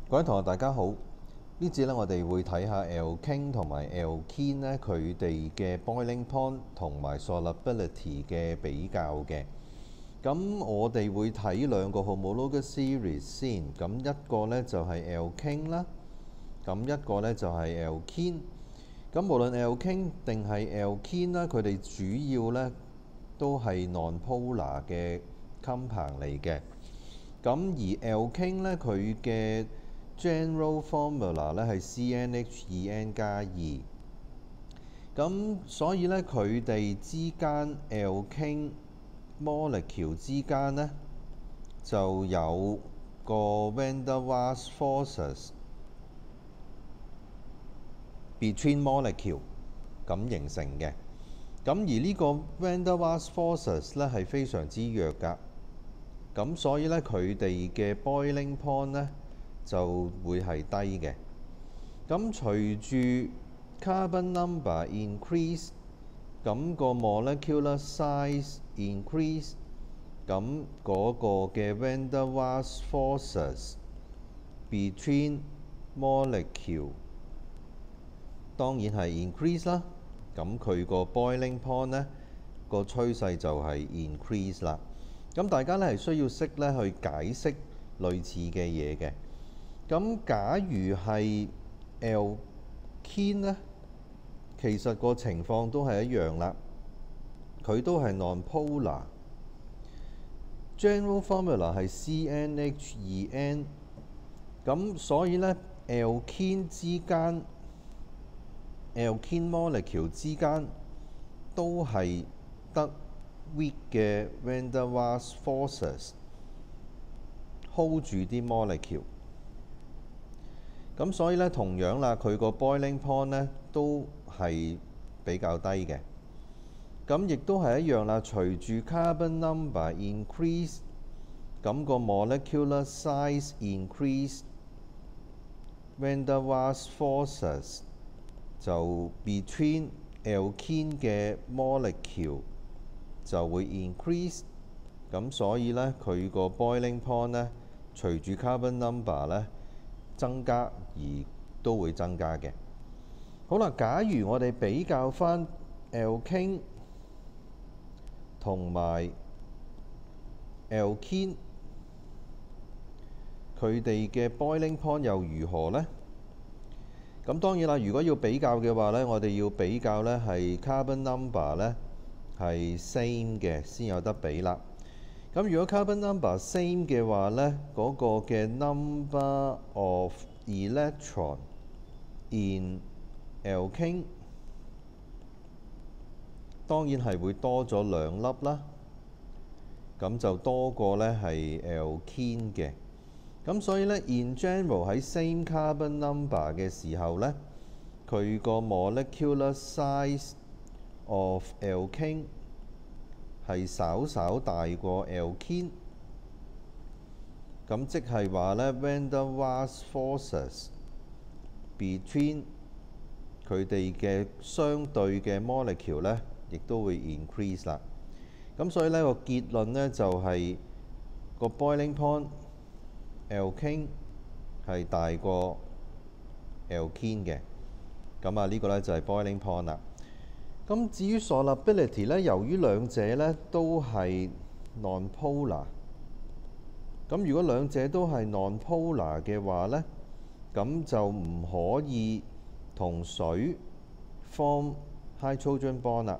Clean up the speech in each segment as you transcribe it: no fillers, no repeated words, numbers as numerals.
各位同學大家好，呢節咧我哋會睇下 alkane 同埋 alkene 咧佢哋嘅 boiling point 同埋 solubility 嘅比較嘅。咁我哋會睇兩個 homologous series 先，咁一個咧就係 alkane 啦，咁一個咧就係 alkene。咁無論 alkane 定係 alkene 啦，佢哋主要咧都係 non-polar 嘅 compound 嚟嘅。咁而 alkane 咧佢嘅 general formula 咧係 CnH2n 加2，咁所以咧佢哋之間 alkane molecule 之間咧就有個 van der Waals forces between molecule 咁形成嘅。咁而呢個 van der Waals forces 咧係非常之弱㗎，咁所以咧佢哋嘅 boiling point 咧就會係低嘅。咁隨住 carbon number increase， 咁個 molecular size increase， 咁嗰個嘅 van der Waals forces between molecule 當然係 increase 啦。咁佢個 boiling point 呢個趨勢就係 increase 啦。咁大家咧係需要識咧去解釋類似嘅嘢嘅。咁假如係 alkene 咧，其實個情況都係一樣啦，佢都係 non-polar。General formula 係 CnH2n， 咁所以咧 alkene 之間 alkene molecule 之間都係得 weak 嘅 van der Waals forces hold 住啲 molecule。咁所以咧，同樣啦，佢個 boiling point 咧都係比較低嘅。咁亦都係一樣啦，隨住 carbon number increase， 咁個 molecular size increase，van der Waals forces 就 between alkene 嘅 molecule 就會 increase。咁所以咧，佢個 boiling point 咧，隨住 carbon number 咧增加而都會增加嘅。好啦，假如我哋比較返 alkane 同埋 alkene， 佢哋嘅 boiling point 又如何呢？咁當然啦，如果要比較嘅話呢，我哋要比較呢係 carbon number 呢係 same 嘅先有得比啦。咁如果 carbon number same 嘅話呢，嗰個嘅 number of electron in alkane 當然係會多咗2粒啦，咁就多過呢係 alkene 嘅。咁所以呢 in general 喺 same carbon number 嘅時候呢，佢個 molecular size of alkane 係稍稍大過 alkene， 咁即係話呢 van der Waals forces between 佢哋嘅相對嘅 molecule 呢，亦都會 increase 啦。咁所以呢個結論呢，就係個 boiling point alkane 係大過 alkene 嘅。咁啊，呢個呢就係 boiling point 啦。咁至於 solubility 呢，由於兩者呢都係 non-polar， 咁如果兩者都係 non-polar 嘅話呢，咁就唔可以同水 form hydrogen bond 啦。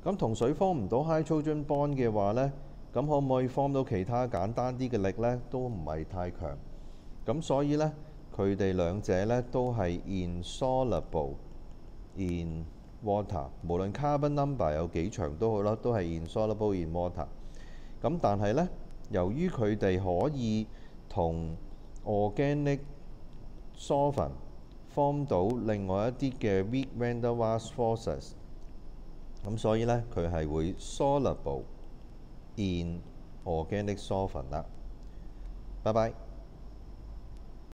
咁同水 form 唔到 hydrogen bond 嘅話呢，咁可唔可以 form 到其他簡單啲嘅力呢？都唔係太強。咁所以呢，佢哋兩者呢都係 insoluble in water， 無論 carbon number 有幾長都好啦，都係 insoluble in water。咁但係呢，由於佢哋可以同 organic solvent form 到另外一啲嘅 weak van der Waals forces， 咁所以呢，佢係會 soluble in organic solvent 啦。拜拜。